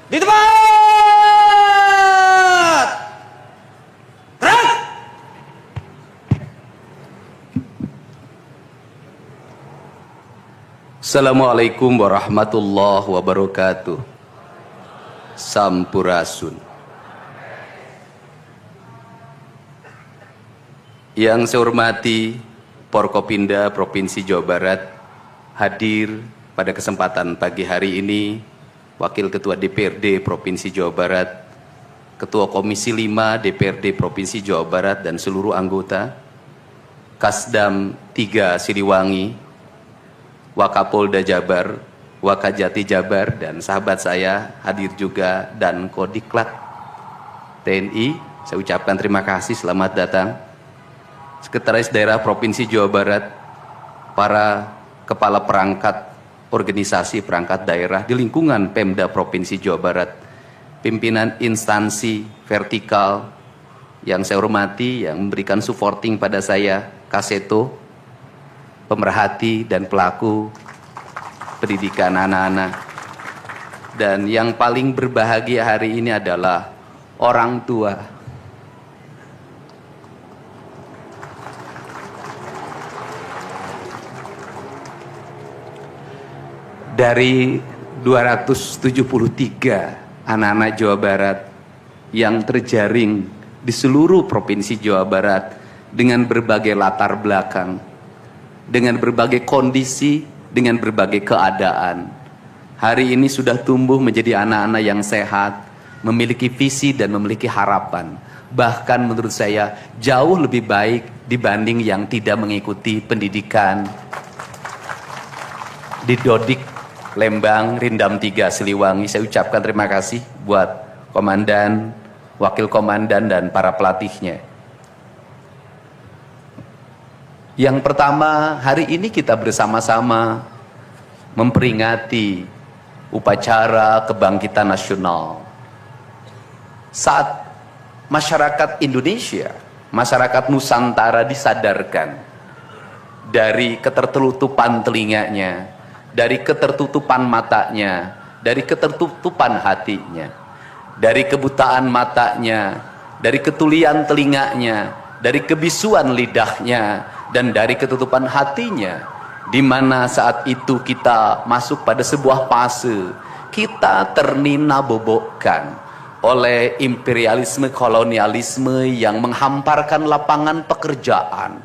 Di tempat. Gerak. Assalamualaikum warahmatullahi wabarakatuh. Sampurasun. Yang saya hormati Forkopimda Provinsi Jawa Barat, hadir pada kesempatan pagi hari ini Wakil Ketua DPRD Provinsi Jawa Barat, Ketua Komisi 5 DPRD Provinsi Jawa Barat dan seluruh anggota, Kasdam 3 Siliwangi, Wakapolda Jabar, Wakajati Jabar, dan sahabat saya hadir juga, dan Kodiklat TNI. Saya ucapkan terima kasih, selamat datang. Sekretaris Daerah Provinsi Jawa Barat, para kepala perangkat organisasi perangkat daerah di lingkungan Pemda Provinsi Jawa Barat, pimpinan instansi vertikal yang saya hormati, yang memberikan supporting pada saya, Kaseto, pemerhati dan pelaku pendidikan anak-anak, dan yang paling berbahagia hari ini adalah orang tua. Dari 273 anak-anak Jawa Barat yang terjaring di seluruh provinsi Jawa Barat dengan berbagai latar belakang, dengan berbagai kondisi, dengan berbagai keadaan, hari ini sudah tumbuh menjadi anak-anak yang sehat, memiliki visi dan memiliki harapan. Bahkan menurut saya jauh lebih baik dibanding yang tidak mengikuti pendidikan di Dodik, Lembang, Rindam 3 Siliwangi. Saya ucapkan terima kasih buat komandan, wakil komandan, dan para pelatihnya. Yang pertama, hari ini kita bersama-sama memperingati upacara kebangkitan nasional. Saat masyarakat Indonesia, masyarakat Nusantara disadarkan dari ketertutupan telinganya, dari ketertutupan matanya, dari ketertutupan hatinya, dari kebutaan matanya, dari ketulian telinganya, dari kebisuan lidahnya, dan dari ketutupan hatinya, di mana saat itu kita masuk pada sebuah fase kita ternina bobokkan oleh imperialisme kolonialisme yang menghamparkan lapangan pekerjaan,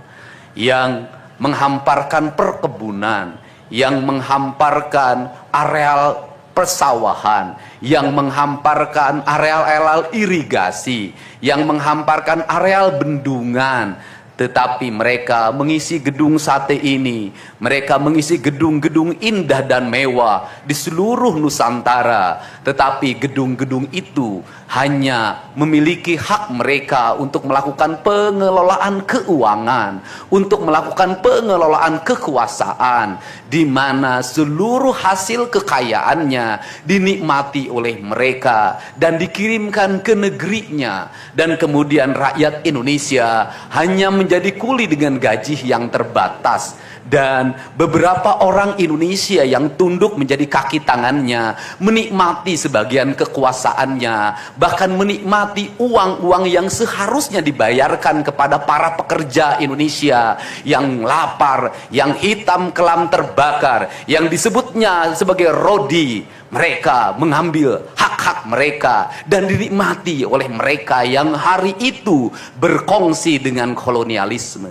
yang menghamparkan perkebunan, yang menghamparkan areal persawahan, yang menghamparkan areal-areal irigasi, yang menghamparkan areal bendungan. Tetapi mereka mengisi gedung sate ini, mereka mengisi gedung-gedung indah dan mewah di seluruh Nusantara. Tetapi gedung-gedung itu hanya memiliki hak mereka untuk melakukan pengelolaan keuangan, untuk melakukan pengelolaan kekuasaan, di mana seluruh hasil kekayaannya dinikmati oleh mereka dan dikirimkan ke negerinya, dan kemudian rakyat Indonesia hanya menjadi kuli dengan gaji yang terbatas, dan beberapa orang Indonesia yang tunduk menjadi kaki tangannya menikmati sebagian kekuasaannya, bahkan menikmati uang-uang yang seharusnya dibayarkan kepada para pekerja Indonesia yang lapar, yang hitam kelam terbakar, yang disebutnya sebagai rodi. Mereka mengambil hak-hak mereka dan dinikmati oleh mereka yang hari itu berkongsi dengan kolonialisme.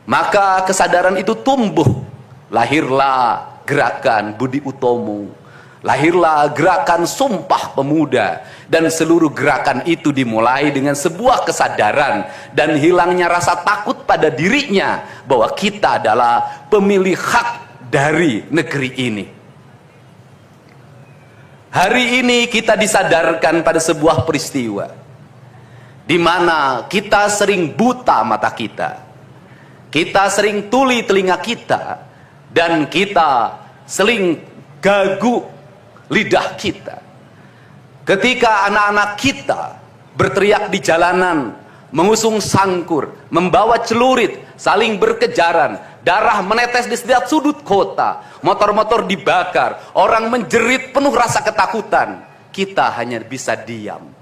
Maka kesadaran itu tumbuh, lahirlah gerakan Budi Utomo, lahirlah gerakan Sumpah Pemuda, dan seluruh gerakan itu dimulai dengan sebuah kesadaran dan hilangnya rasa takut pada dirinya bahwa kita adalah pemilik hak dari negeri ini. Hari ini kita disadarkan pada sebuah peristiwa di mana kita sering buta mata kita. Kita sering tuli telinga kita, dan kita sering gagu lidah kita. Ketika anak-anak kita berteriak di jalanan, mengusung sangkur, membawa celurit, saling berkejaran, darah menetes di setiap sudut kota, motor-motor dibakar, orang menjerit penuh rasa ketakutan. kita hanya bisa diam.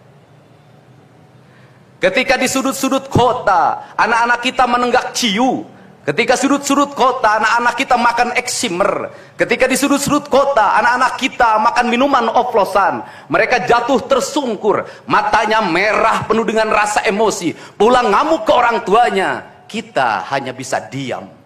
Ketika di sudut-sudut kota, anak-anak kita menenggak ciu. Ketika sudut-sudut kota, anak-anak kita makan eksimer. Ketika di sudut-sudut kota, anak-anak kita makan minuman oplosan. Mereka jatuh tersungkur, matanya merah penuh dengan rasa emosi, pulang ngamuk ke orang tuanya. Kita hanya bisa diam.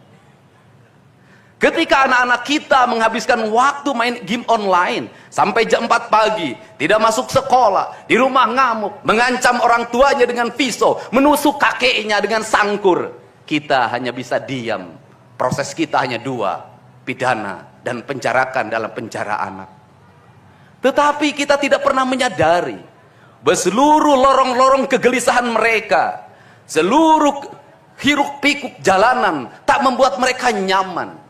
Ketika anak-anak kita menghabiskan waktu main game online sampai jam 4 pagi, tidak masuk sekolah, di rumah ngamuk, mengancam orang tuanya dengan pisau, menusuk kakeknya dengan sangkur, kita hanya bisa diam. Proses kita hanya dua, pidana dan penjarakan dalam penjara anak. Tetapi kita tidak pernah menyadari bahwa seluruh lorong-lorong kegelisahan mereka, seluruh hiruk pikuk jalanan tak membuat mereka nyaman.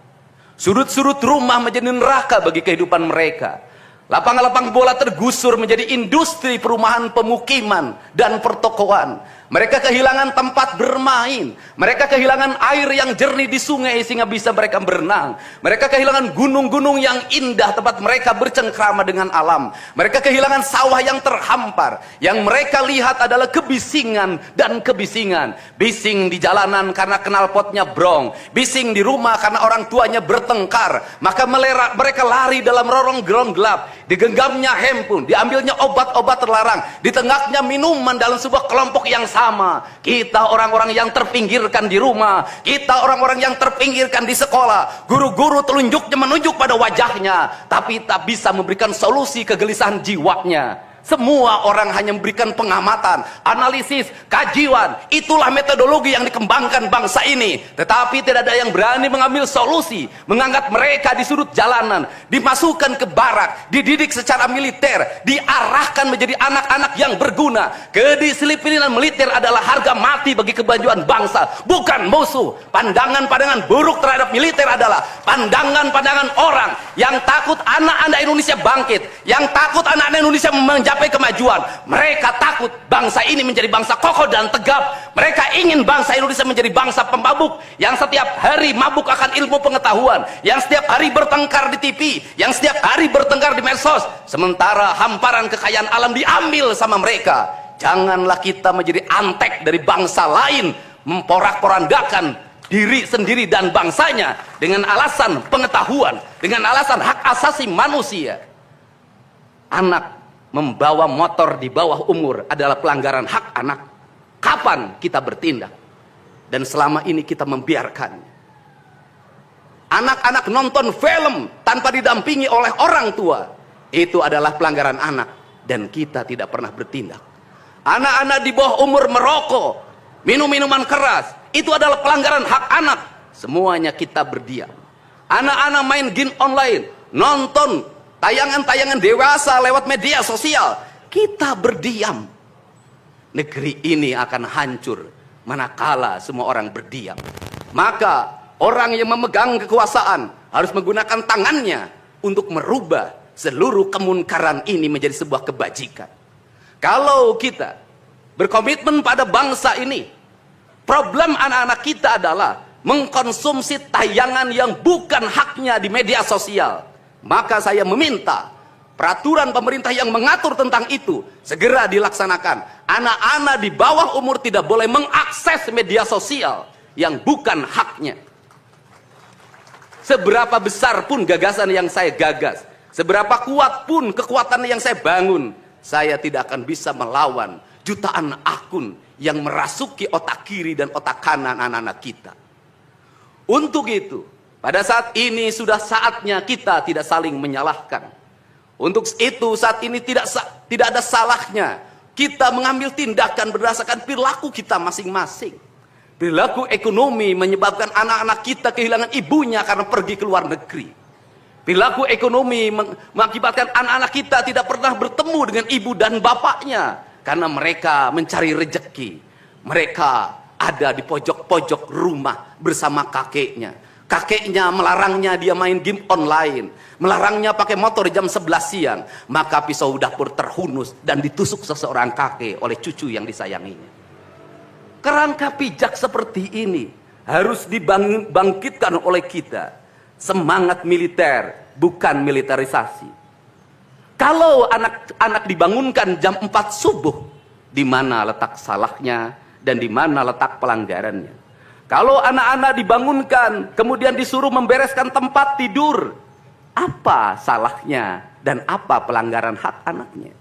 Sudut-sudut rumah menjadi neraka bagi kehidupan mereka. Lapang-lapang bola tergusur menjadi industri perumahan, pemukiman, dan pertokoan. Mereka kehilangan tempat bermain. Mereka kehilangan air yang jernih di sungai sehingga bisa mereka berenang. Mereka kehilangan gunung-gunung yang indah tempat mereka bercengkrama dengan alam. Mereka kehilangan sawah yang terhampar. Yang mereka lihat adalah kebisingan dan kebisingan. Bising di jalanan karena knalpotnya brong. Bising di rumah karena orang tuanya bertengkar. Maka mereka lari dalam lorong-lorong gelap. Digenggamnya handphone, diambilnya obat-obat terlarang, ditenggaknya minuman dalam sebuah kelompok yang sama. Kita orang-orang yang terpinggirkan di rumah, kita orang-orang yang terpinggirkan di sekolah. Guru-guru telunjuknya menunjuk pada wajahnya, tapi tak bisa memberikan solusi kegelisahan jiwanya. Semua orang hanya memberikan pengamatan, analisis, kajian. Itulah metodologi yang dikembangkan bangsa ini. Tetapi tidak ada yang berani mengambil solusi, mengangkat mereka di sudut jalanan, dimasukkan ke barak, dididik secara militer, diarahkan menjadi anak-anak yang berguna. Kedisiplinan militer adalah harga mati bagi kemajuan bangsa, bukan musuh. Pandangan-pandangan buruk terhadap militer adalah pandangan-pandangan orang yang takut anak-anak Indonesia bangkit, yang takut anak-anak Indonesia mencapai kemajuan. Mereka takut bangsa ini menjadi bangsa kokoh dan tegap. Mereka ingin bangsa Indonesia menjadi bangsa pemabuk yang setiap hari mabuk akan ilmu pengetahuan, yang setiap hari bertengkar di TV, yang setiap hari bertengkar di medsos, sementara hamparan kekayaan alam diambil sama mereka. Janganlah kita menjadi antek dari bangsa lain, memporak-porandakan diri sendiri dan bangsanya dengan alasan pengetahuan, dengan alasan hak asasi manusia. Anak membawa motor di bawah umur adalah pelanggaran hak anak. Kapan kita bertindak? Dan selama ini kita membiarkan anak-anak nonton film tanpa didampingi oleh orang tua. Itu adalah pelanggaran anak, dan kita tidak pernah bertindak. Anak-anak di bawah umur merokok, minum minuman keras, itu adalah pelanggaran hak anak. Semuanya kita berdiam. Anak-anak main game online, nonton tayangan-tayangan dewasa lewat media sosial, kita berdiam. Negeri ini akan hancur manakala semua orang berdiam. Maka orang yang memegang kekuasaan harus menggunakan tangannya untuk merubah seluruh kemunkaran ini menjadi sebuah kebajikan. Kalau kita berkomitmen pada bangsa ini, problem anak-anak kita adalah mengkonsumsi tayangan yang bukan haknya di media sosial. Maka saya meminta peraturan pemerintah yang mengatur tentang itu segera dilaksanakan. Anak-anak di bawah umur tidak boleh mengakses media sosial yang bukan haknya. Seberapa besar pun gagasan yang saya gagas, seberapa kuat pun kekuatan yang saya bangun, saya tidak akan bisa melawan jutaan akun yang merasuki otak kiri dan otak kanan anak-anak kita. Untuk itu, pada saat ini sudah saatnya kita tidak saling menyalahkan. Untuk itu saat ini tidak ada salahnya kita mengambil tindakan berdasarkan perilaku kita masing-masing. Perilaku ekonomi menyebabkan anak-anak kita kehilangan ibunya karena pergi ke luar negeri. Perilaku ekonomi mengakibatkan anak-anak kita tidak pernah bertemu dengan ibu dan bapaknya karena mereka mencari rejeki. Mereka ada di pojok-pojok rumah bersama kakeknya. Kakeknya melarangnya dia main game online, melarangnya pakai motor jam 11 siang. Maka pisau dapur terhunus dan ditusuk seseorang kakek oleh cucu yang disayanginya. Kerangka pijak seperti ini harus dibangkitkan oleh kita. Semangat militer, bukan militerisasi. Kalau anak-anak dibangunkan jam 4 subuh, di mana letak salahnya dan di mana letak pelanggarannya? Kalau anak-anak dibangunkan kemudian disuruh membereskan tempat tidur, apa salahnya dan apa pelanggaran hak anaknya?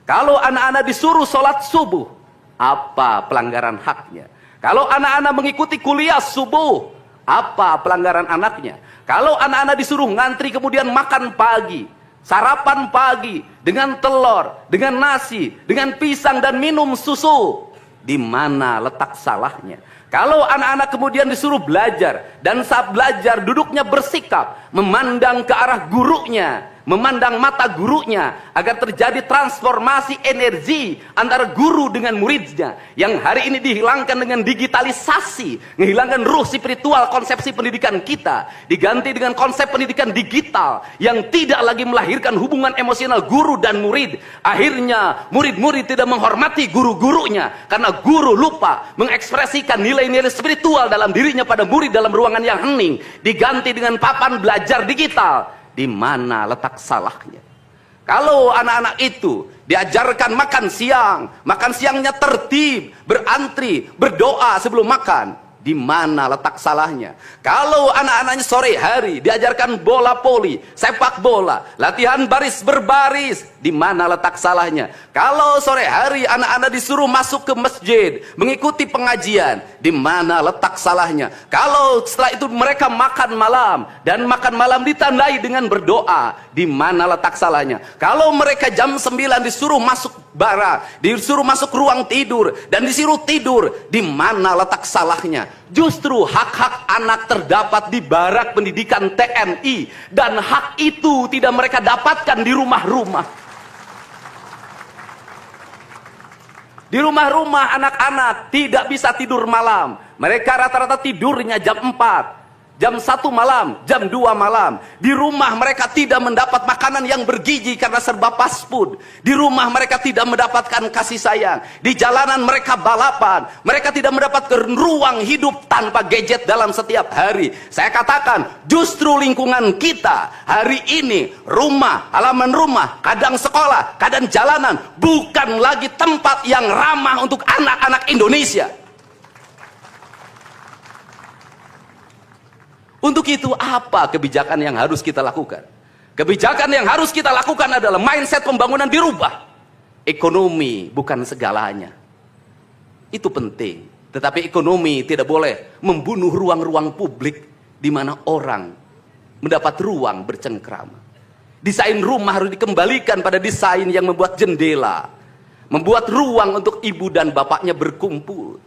Kalau anak-anak disuruh sholat subuh, apa pelanggaran haknya? Kalau anak-anak mengikuti kuliah subuh, apa pelanggaran anaknya? Kalau anak-anak disuruh ngantri kemudian makan pagi, sarapan pagi dengan telur, dengan nasi, dengan pisang dan minum susu, di mana letak salahnya? Kalau anak-anak kemudian disuruh belajar, dan saat belajar duduknya bersikap, memandang ke arah gurunya, memandang mata gurunya, agar terjadi transformasi energi antara guru dengan muridnya, yang hari ini dihilangkan dengan digitalisasi, menghilangkan ruh spiritual konsepsi pendidikan kita, diganti dengan konsep pendidikan digital, yang tidak lagi melahirkan hubungan emosional guru dan murid. Akhirnya murid-murid tidak menghormati guru-gurunya, karena guru lupa mengekspresikan nilai-nilai spiritual dalam dirinya pada murid dalam ruangan yang hening, diganti dengan papan belajar digital. Di mana letak salahnya? Kalau anak-anak itu diajarkan makan siangnya tertib, berantri, berdoa sebelum makan, di mana letak salahnya? Kalau anak-anaknya sore hari diajarkan bola voli, sepak bola, latihan baris berbaris, di mana letak salahnya? Kalau sore hari anak-anak disuruh masuk ke masjid, mengikuti pengajian, di mana letak salahnya? Kalau setelah itu mereka makan malam, dan makan malam ditandai dengan berdoa, di mana letak salahnya? Kalau mereka jam 9 disuruh masuk barak, disuruh masuk ruang tidur, dan disuruh tidur, di mana letak salahnya? Justru hak-hak anak terdapat di barak pendidikan TNI, dan hak itu tidak mereka dapatkan di rumah-rumah. Di rumah-rumah anak-anak tidak bisa tidur malam. Mereka rata-rata tidurnya jam 4, jam 1 malam, jam 2 malam. Di rumah mereka tidak mendapat makanan yang bergizi karena serba fast food. Di rumah mereka tidak mendapatkan kasih sayang. Di jalanan mereka balapan. Mereka tidak mendapatkan ruang hidup tanpa gadget dalam setiap hari. Saya katakan, justru lingkungan kita hari ini, rumah, halaman rumah, kadang sekolah, kadang jalanan, bukan lagi tempat yang ramah untuk anak-anak Indonesia. Untuk itu apa kebijakan yang harus kita lakukan? Kebijakan yang harus kita lakukan adalah mindset pembangunan dirubah. Ekonomi bukan segalanya. Itu penting. Tetapi ekonomi tidak boleh membunuh ruang-ruang publik di mana orang mendapat ruang bercengkrama. Desain rumah harus dikembalikan pada desain yang membuat jendela, membuat ruang untuk ibu dan bapaknya berkumpul.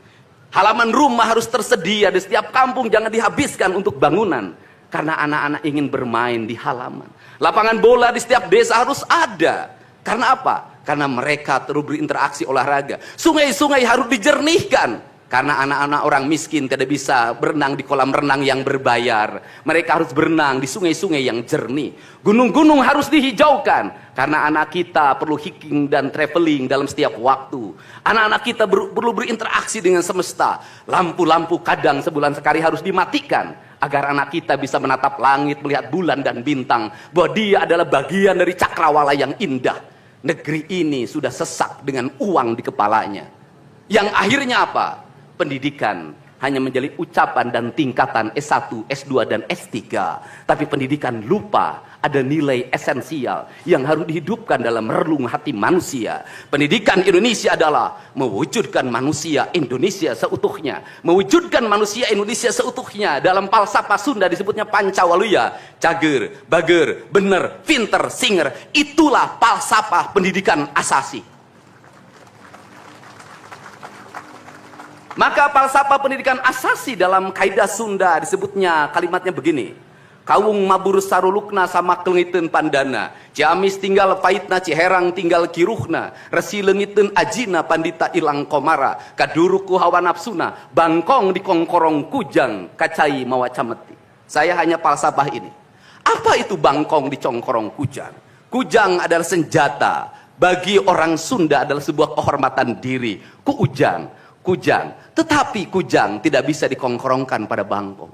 Halaman rumah harus tersedia di setiap kampung, jangan dihabiskan untuk bangunan. Karena anak-anak ingin bermain di halaman. Lapangan bola di setiap desa harus ada. Karena apa? Karena mereka terus berinteraksi olahraga. Sungai-sungai harus dijernihkan. Karena anak-anak orang miskin tidak bisa berenang di kolam renang yang berbayar. Mereka harus berenang di sungai-sungai yang jernih. Gunung-gunung harus dihijaukan. Karena anak kita perlu hiking dan traveling dalam setiap waktu. Anak-anak kita perlu berinteraksi dengan semesta. Lampu-lampu kadang sebulan sekali harus dimatikan. Agar anak kita bisa menatap langit, melihat bulan dan bintang. Bahwa dia adalah bagian dari cakrawala yang indah. Negeri ini sudah sesak dengan uang di kepalanya. Yang akhirnya apa? Pendidikan hanya menjadi ucapan dan tingkatan S1, S2, dan S3. Tapi pendidikan lupa ada nilai esensial yang harus dihidupkan dalam relung hati manusia. Pendidikan Indonesia adalah mewujudkan manusia Indonesia seutuhnya. Mewujudkan manusia Indonesia seutuhnya. Dalam falsafah Sunda disebutnya Pancawaluya. Cager, bager, bener, pinter, singer. Itulah falsafah pendidikan asasi. Maka falsafah pendidikan asasi dalam kaidah Sunda disebutnya kalimatnya begini. Kawung mabur sarulukna sama kelengiten pandana. Ciamis tinggal paitna ciherang tinggal kiruhna. Resi lengiten ajina pandita ilang komara. Kaduruku hawa nafsuna. Bangkong di kongkorong kujang kacai mawacameti. Saya hanya falsafah ini. Apa itu bangkong di kongkorong kujang? Kujang adalah senjata. Bagi orang Sunda adalah sebuah kehormatan diri. Kujang. Tetapi kujang tidak bisa dikongkorongkan pada bangkong.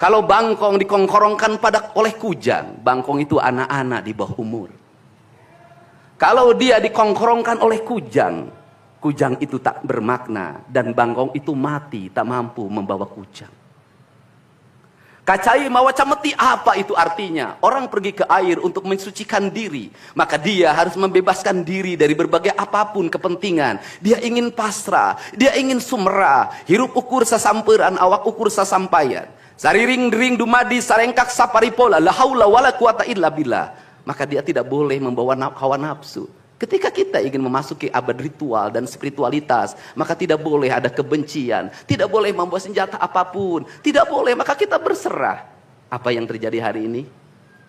Kalau bangkong dikongkorongkan oleh kujang, bangkong itu anak-anak di bawah umur. Kalau dia dikongkorongkan oleh kujang, kujang itu tak bermakna dan bangkong itu mati, tak mampu membawa kujang. Kacai mawaca meti, apa itu artinya? Orang pergi ke air untuk mensucikan diri, maka dia harus membebaskan diri dari berbagai apapun kepentingan. Dia ingin pasrah, dia ingin sumera, hirup ukur sasamperan, awak ukur sasampayan. Sariring dering dumadi sarengkak saparipola, la haula wala quwata illa billah. Maka dia tidak boleh membawa hawa nafsu. Ketika kita ingin memasuki abad ritual dan spiritualitas, maka tidak boleh ada kebencian, tidak boleh membawa senjata apapun, tidak boleh, maka kita berserah. Apa yang terjadi hari ini?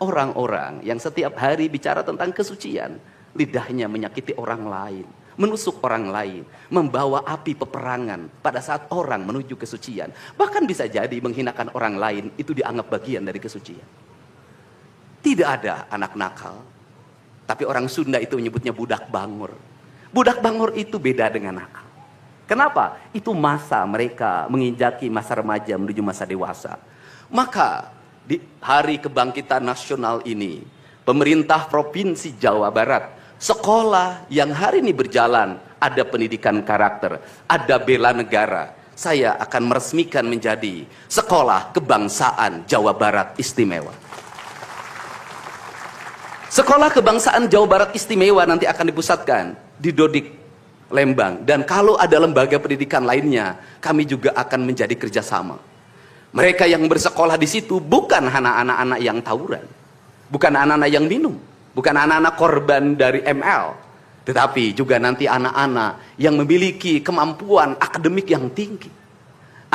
Orang-orang yang setiap hari bicara tentang kesucian, lidahnya menyakiti orang lain, menusuk orang lain, membawa api peperangan pada saat orang menuju kesucian. Bahkan bisa jadi menghinakan orang lain, itu dianggap bagian dari kesucian. Tidak ada anak nakal. Tapi orang Sunda itu menyebutnya budak bangor. Budak bangor itu beda dengan nakal. Kenapa? Itu masa mereka menginjaki masa remaja menuju masa dewasa. Maka di hari kebangkitan nasional ini, pemerintah Provinsi Jawa Barat, sekolah yang hari ini berjalan, ada pendidikan karakter, ada bela negara. Saya akan meresmikan menjadi Sekolah Kebangsaan Jawa Barat Istimewa. Sekolah Kebangsaan Jawa Barat Istimewa nanti akan dipusatkan di Dodik, Lembang. Dan kalau ada lembaga pendidikan lainnya, kami juga akan menjadi kerjasama. Mereka yang bersekolah di situ bukan anak-anak yang tawuran, bukan anak-anak yang minum, bukan anak-anak korban dari ML, tetapi juga nanti anak-anak yang memiliki kemampuan akademik yang tinggi,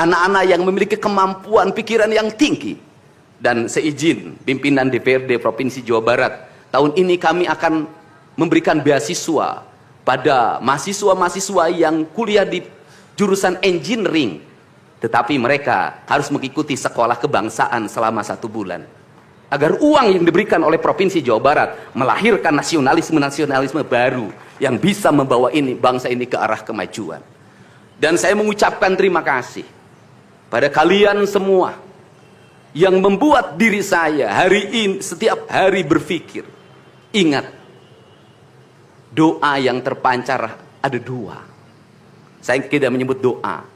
anak-anak yang memiliki kemampuan pikiran yang tinggi. Dan seizin pimpinan DPRD Provinsi Jawa Barat, tahun ini kami akan memberikan beasiswa pada mahasiswa-mahasiswa yang kuliah di jurusan engineering. Tetapi mereka harus mengikuti sekolah kebangsaan selama 1 bulan. Agar uang yang diberikan oleh Provinsi Jawa Barat melahirkan nasionalisme-nasionalisme baru yang bisa membawa bangsa ini ke arah kemajuan. Dan saya mengucapkan terima kasih pada kalian semua yang membuat diri saya hari ini setiap hari berpikir. Ingat, doa yang terpancar ada 2. Saya tidak menyebut doa.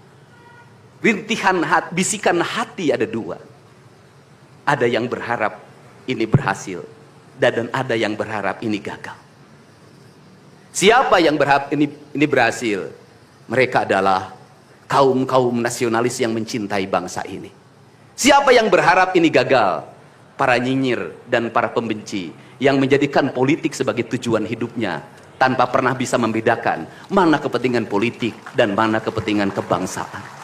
Rintihan hati, bisikan hati ada 2. Ada yang berharap ini berhasil, dan ada yang berharap ini gagal. Siapa yang berharap ini berhasil? Mereka adalah kaum-kaum nasionalis yang mencintai bangsa ini. Siapa yang berharap ini gagal? Para nyinyir dan para pembenci yang menjadikan politik sebagai tujuan hidupnya tanpa pernah bisa membedakan mana kepentingan politik dan mana kepentingan kebangsaan.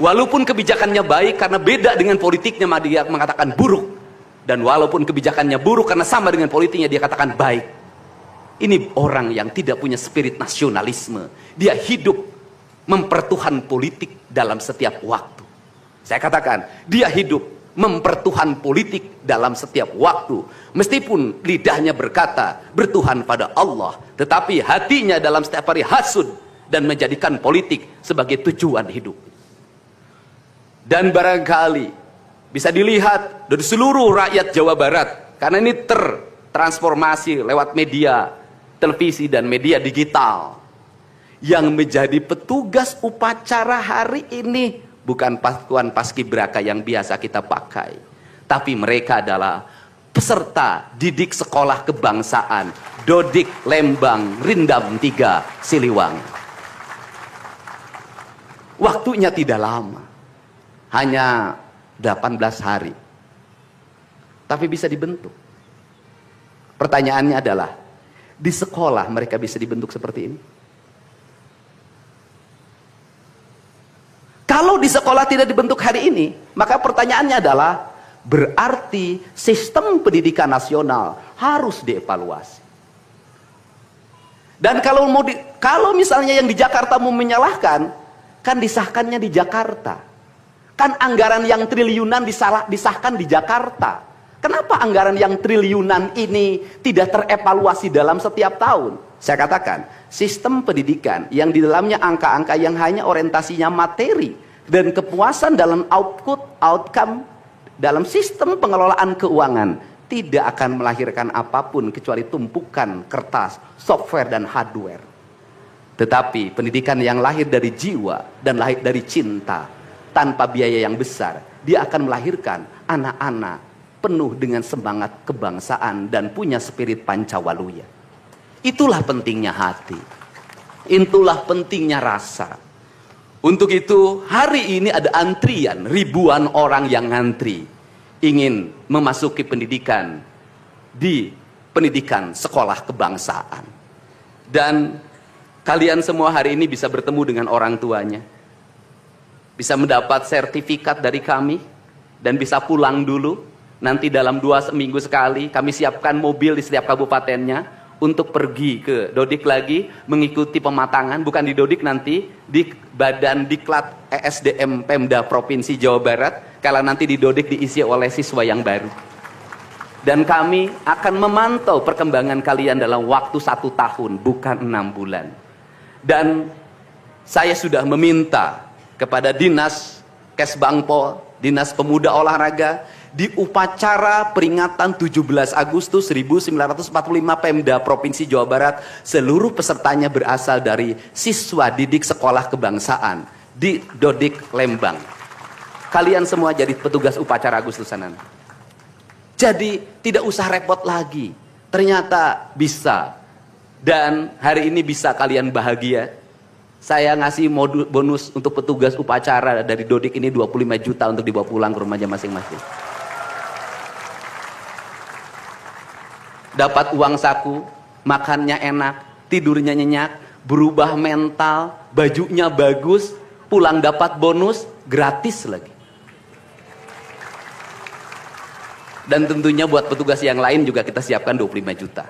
Walaupun kebijakannya baik karena beda dengan politiknya, dia mengatakan buruk. Dan walaupun kebijakannya buruk karena sama dengan politiknya, dia katakan baik. Ini orang yang tidak punya spirit nasionalisme. Dia hidup mempertuhan politik dalam setiap waktu. Saya katakan, dia hidup mempertuhan politik dalam setiap waktu. Meskipun lidahnya berkata bertuhan pada Allah, tetapi hatinya dalam setiap hari hasud dan menjadikan politik sebagai tujuan hidup. Dan barangkali bisa dilihat dari seluruh rakyat Jawa Barat, karena ini tertransformasi lewat media televisi dan media digital, yang menjadi petugas upacara hari ini bukan pasukan paskibraka yang biasa kita pakai, tapi mereka adalah peserta didik sekolah kebangsaan Dodik, Lembang, Rindam 3, Siliwangi. Waktunya tidak lama, hanya 18 hari, tapi bisa dibentuk. Pertanyaannya adalah, di sekolah mereka bisa dibentuk seperti ini? Kalau di sekolah tidak dibentuk hari ini, maka pertanyaannya adalah, berarti sistem pendidikan nasional harus dievaluasi. Dan kalau misalnya yang di Jakarta mau menyalahkan, kan disahkannya di Jakarta. Kan anggaran yang triliunan disahkan di Jakarta. Kenapa anggaran yang triliunan ini tidak terevaluasi dalam setiap tahun? Saya katakan, sistem pendidikan yang di dalamnya angka-angka yang hanya orientasinya materi Dan kepuasan dalam outcome dalam sistem pengelolaan keuangan tidak akan melahirkan apapun kecuali tumpukan kertas, software, dan hardware. Tetapi pendidikan yang lahir dari jiwa dan lahir dari cinta tanpa biaya yang besar, dia akan melahirkan anak-anak penuh dengan semangat kebangsaan dan punya spirit Pancawaluya. Itulah pentingnya hati. Itulah pentingnya rasa. Untuk itu hari ini ada antrian, ribuan orang yang ngantri ingin memasuki pendidikan di pendidikan sekolah kebangsaan. Dan kalian semua hari ini bisa bertemu dengan orang tuanya, bisa mendapat sertifikat dari kami, dan bisa pulang dulu. Nanti dalam 2 minggu sekali kami siapkan mobil di setiap kabupatennya untuk pergi ke Dodik lagi, mengikuti pematangan, bukan di Dodik nanti, di Badan Diklat ESDM Pemda Provinsi Jawa Barat, kalau nanti di Dodik diisi oleh siswa yang baru. Dan kami akan memantau perkembangan kalian dalam waktu 1 tahun, bukan 6 bulan. Dan saya sudah meminta kepada Dinas Kesbangpol, Dinas Pemuda Olahraga, di upacara peringatan 17 Agustus 1945 Pemda Provinsi Jawa Barat, seluruh pesertanya berasal dari siswa didik sekolah kebangsaan di Dodik Lembang. Kalian semua jadi petugas upacara Agustusanan. Jadi tidak usah repot lagi. Ternyata bisa. Dan hari ini bisa kalian bahagia. Saya ngasih bonus untuk petugas upacara dari Dodik ini 25 juta untuk dibawa pulang ke rumahnya masing-masing. Dapat uang saku, makannya enak, tidurnya nyenyak, berubah mental, bajunya bagus, pulang dapat bonus, gratis lagi. Dan tentunya buat petugas yang lain juga kita siapkan 25 juta.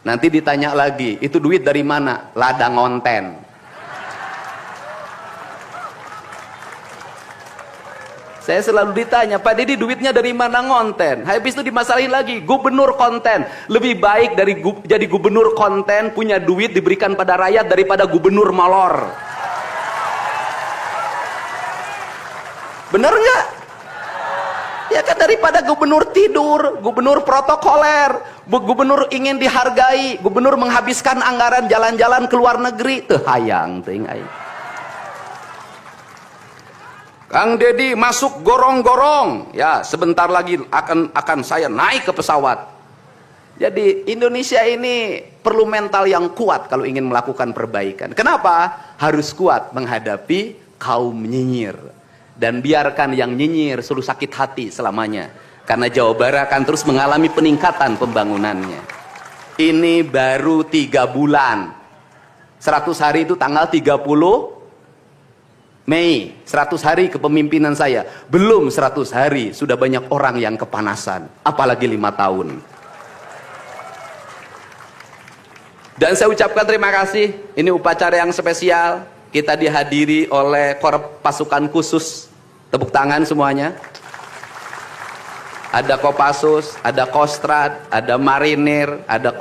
Nanti ditanya lagi, itu duit dari mana? Ladang ngonten. Saya selalu ditanya, Pak Didi duitnya dari mana ngonten? Habis itu dimasalahin lagi, gubernur konten. Lebih baik dari jadi gubernur konten, punya duit diberikan pada rakyat daripada gubernur molor. Bener nggak? Ya kan, daripada gubernur tidur, gubernur protokoler, gubernur ingin dihargai, gubernur menghabiskan anggaran jalan-jalan ke luar negeri. Teu hayang teuing aing. Kang Dedi masuk gorong-gorong. Ya, sebentar lagi akan saya naik ke pesawat. Jadi Indonesia ini perlu mental yang kuat kalau ingin melakukan perbaikan. Kenapa? Harus kuat menghadapi kaum nyinyir. Dan biarkan yang nyinyir selalu sakit hati selamanya. Karena Jawa Barat akan terus mengalami peningkatan pembangunannya. Ini baru 3 bulan. 100 hari itu tanggal 30 Mei, 100 hari kepemimpinan saya. Belum 100 hari, sudah banyak orang yang kepanasan. Apalagi 5 tahun. Dan saya ucapkan terima kasih. Ini upacara yang spesial. Kita dihadiri oleh Korps Pasukan Khusus. Tepuk tangan semuanya. Ada Kopassus, ada Kostrad, ada Marinir, ada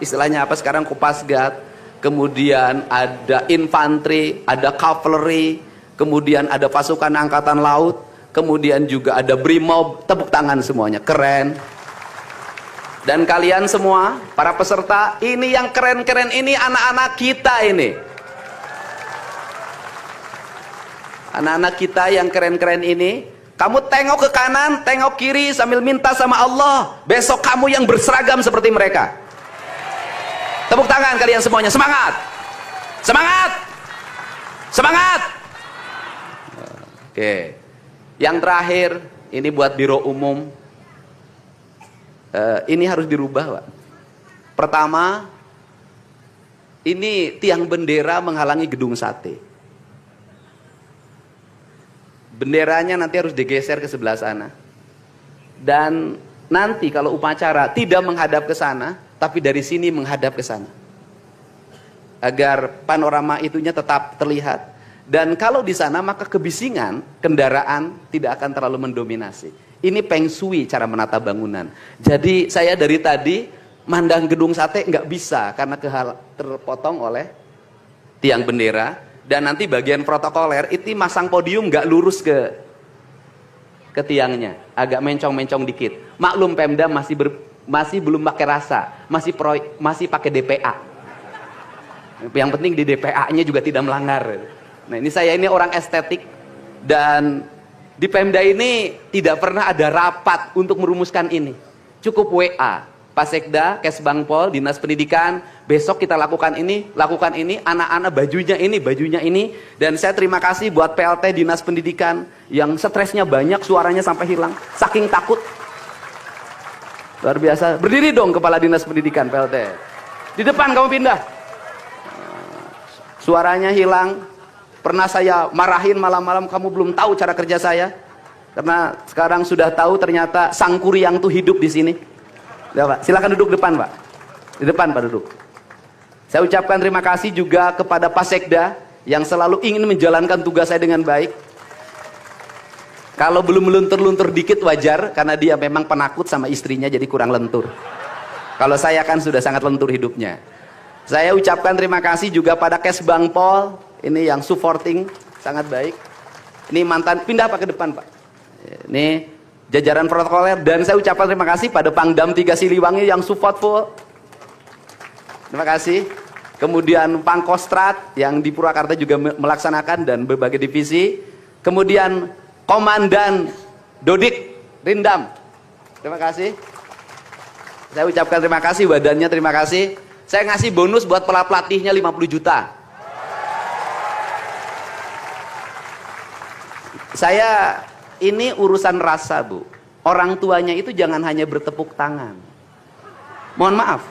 istilahnya apa sekarang, Kopasgat. Kemudian ada infanteri, ada cavalry. Kemudian ada pasukan angkatan laut, kemudian juga ada Brimob. Tepuk tangan semuanya, keren. Dan kalian semua, para peserta, ini yang keren-keren ini anak-anak kita ini. Anak-anak kita yang keren-keren ini, kamu tengok ke kanan, tengok kiri sambil minta sama Allah, besok kamu yang berseragam seperti mereka. Tepuk tangan kalian semuanya, semangat! Semangat! Semangat! Oke, yang terakhir ini buat biro umum. Ini harus dirubah, Pak. Pertama, ini tiang bendera menghalangi gedung sate. Benderanya nanti harus digeser ke sebelah sana. Dan nanti kalau upacara tidak menghadap ke sana, tapi dari sini menghadap ke sana. Agar panorama itunya tetap terlihat. Dan kalau di sana maka kebisingan kendaraan tidak akan terlalu mendominasi. Ini Feng Shui cara menata bangunan. Jadi saya dari tadi mandang gedung sate nggak bisa karena terpotong oleh tiang bendera. Dan nanti bagian protokoler itu masang podium nggak lurus ke tiangnya, agak mencong-mencong dikit. Maklum Pemda masih belum pakai rasa, masih pakai DPA. Yang penting di DPA-nya juga tidak melanggar. Nah, saya ini orang estetik, dan di Pemda ini tidak pernah ada rapat untuk merumuskan ini. Cukup WA, Pak Sekda, Kesbangpol, Dinas Pendidikan, besok kita lakukan ini, anak-anak bajunya ini. Dan saya terima kasih buat PLT Dinas Pendidikan yang stresnya banyak, suaranya sampai hilang, saking takut. Luar biasa. Berdiri dong Kepala Dinas Pendidikan PLT. Di depan kamu pindah. Suaranya hilang. Pernah saya marahin malam-malam, kamu belum tahu cara kerja saya. Karena sekarang sudah tahu ternyata Sang Kuryang tuh hidup di sini. Ya, Pak. Silakan duduk depan, Pak. Di depan, Pak, duduk. Saya ucapkan terima kasih juga kepada Pak Sekda yang selalu ingin menjalankan tugas saya dengan baik. Kalau belum meluntur-luntur dikit wajar, karena dia memang penakut sama istrinya jadi kurang lentur. Kalau saya kan sudah sangat lentur hidupnya. Saya ucapkan terima kasih juga pada Kesbangpol, ini yang supporting sangat baik. Ini mantan, pindah Pak ke depan Pak. Ini jajaran protokoler, dan saya ucapkan terima kasih pada Pangdam 3 Siliwangi yang support full. Terima kasih. Kemudian Pangkostrat yang di Purwakarta juga melaksanakan dan berbagai divisi. Kemudian Komandan Dodik Rindam. Terima kasih. Saya ucapkan terima kasih, badannya terima kasih. Saya ngasih bonus buat pelatihnya 50 juta. Saya ini urusan rasa, Bu. Orang tuanya itu jangan hanya bertepuk tangan. Mohon maaf.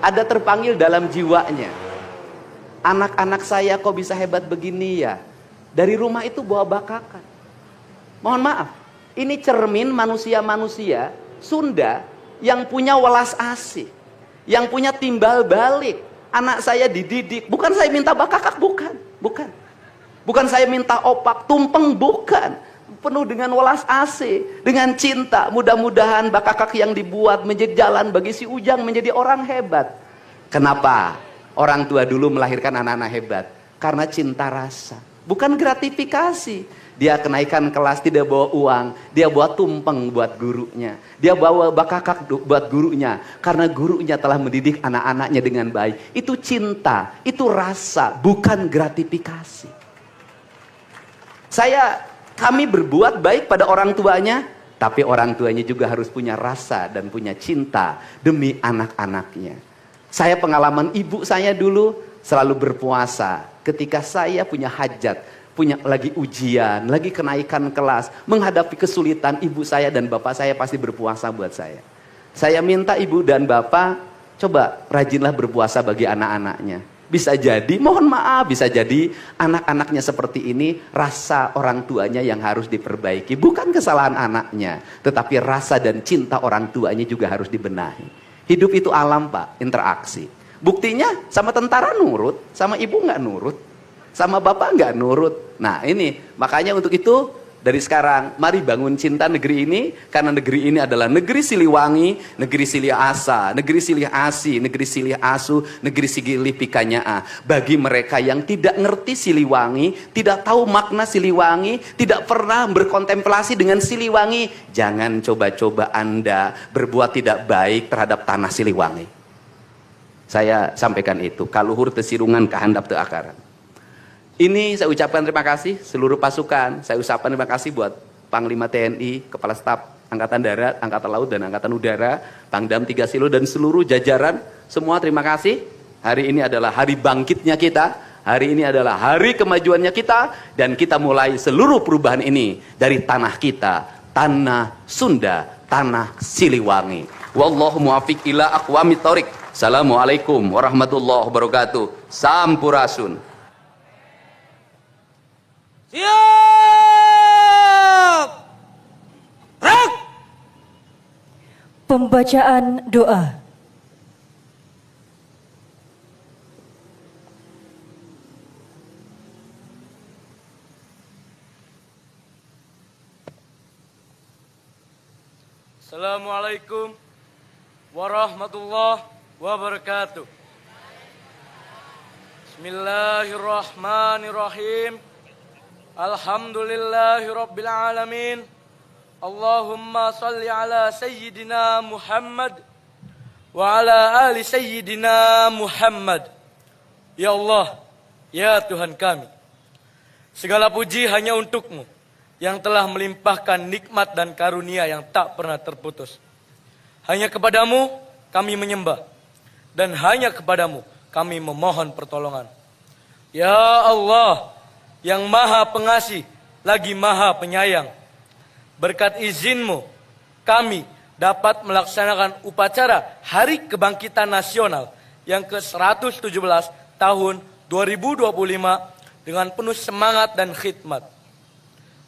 Ada terpanggil dalam jiwanya. Anak-anak saya kok bisa hebat begini ya? Dari rumah itu bawa bakakan. Mohon maaf. Ini cermin manusia-manusia Sunda yang punya welas asih. Yang punya timbal balik. Anak saya dididik. Bukan saya minta bakakak, bukan. Bukan saya minta opak, tumpeng, bukan. Penuh dengan welas asih, dengan cinta. Mudah-mudahan bakakak yang dibuat menjadi jalan bagi si Ujang menjadi orang hebat. Kenapa orang tua dulu melahirkan anak-anak hebat? Karena cinta rasa, bukan gratifikasi. Dia kenaikan kelas tidak bawa uang, dia bawa tumpeng buat gurunya. Dia bawa bakakak buat gurunya, karena gurunya telah mendidik anak-anaknya dengan baik. Itu cinta, itu rasa, bukan gratifikasi. Kami berbuat baik pada orang tuanya, tapi orang tuanya juga harus punya rasa dan punya cinta demi anak-anaknya. Saya pengalaman ibu saya dulu selalu berpuasa ketika saya punya hajat, punya lagi ujian, lagi kenaikan kelas, menghadapi kesulitan, ibu saya dan bapak saya pasti berpuasa buat saya. Saya minta ibu dan bapak, coba rajinlah berpuasa bagi anak-anaknya. Bisa jadi, mohon maaf, bisa jadi anak-anaknya seperti ini, rasa orang tuanya yang harus diperbaiki. Bukan kesalahan anaknya, tetapi rasa dan cinta orang tuanya juga harus dibenahi. Hidup itu alam Pak, interaksi. Buktinya sama tentara nurut, sama ibu nggak nurut, sama bapak nggak nurut. Nah ini, makanya untuk itu dari sekarang mari bangun cinta negeri ini, karena negeri ini adalah negeri Siliwangi, negeri Silih Asa, negeri Silih Asi, negeri Silih Asu, negeri Silih Pikanyaa. Bagi mereka yang tidak ngerti Siliwangi, tidak tahu makna Siliwangi, tidak pernah berkontemplasi dengan Siliwangi, jangan coba-coba Anda berbuat tidak baik terhadap tanah Siliwangi. Saya sampaikan itu, kaluhur tesirungan kahandap teu akaran. Ini saya ucapkan terima kasih seluruh pasukan. Saya ucapkan terima kasih buat Panglima TNI, Kepala Staf Angkatan Darat, Angkatan Laut, dan Angkatan Udara, Pangdam 3 Silo, dan seluruh jajaran. Semua terima kasih. Hari ini adalah hari bangkitnya kita. Hari ini adalah hari kemajuannya kita. Dan kita mulai seluruh perubahan ini dari tanah kita, tanah Sunda, tanah Siliwangi. Wallahu muwaffiq ila aqwamit thoriq. Assalamualaikum warahmatullahi wabarakatuh. Sampurasun. Siap! Gerak! Pembacaan doa. Assalamualaikum warahmatullahi wabarakatuh. Bismillahirrahmanirrahim. Alhamdulillahirabbil alamin. Allahumma salli ala sayyidina Muhammad wa ala ali sayyidina Muhammad. Ya Allah, ya Tuhan kami, segala puji hanya untuk-Mu yang telah melimpahkan nikmat dan karunia yang tak pernah terputus. Hanya kepadamu kami menyembah, dan hanya kepadamu kami memohon pertolongan. Ya Allah, yang maha pengasih lagi maha penyayang, berkat izin-Mu kami dapat melaksanakan upacara Hari Kebangkitan Nasional yang ke-117 tahun 2025 dengan penuh semangat dan khidmat.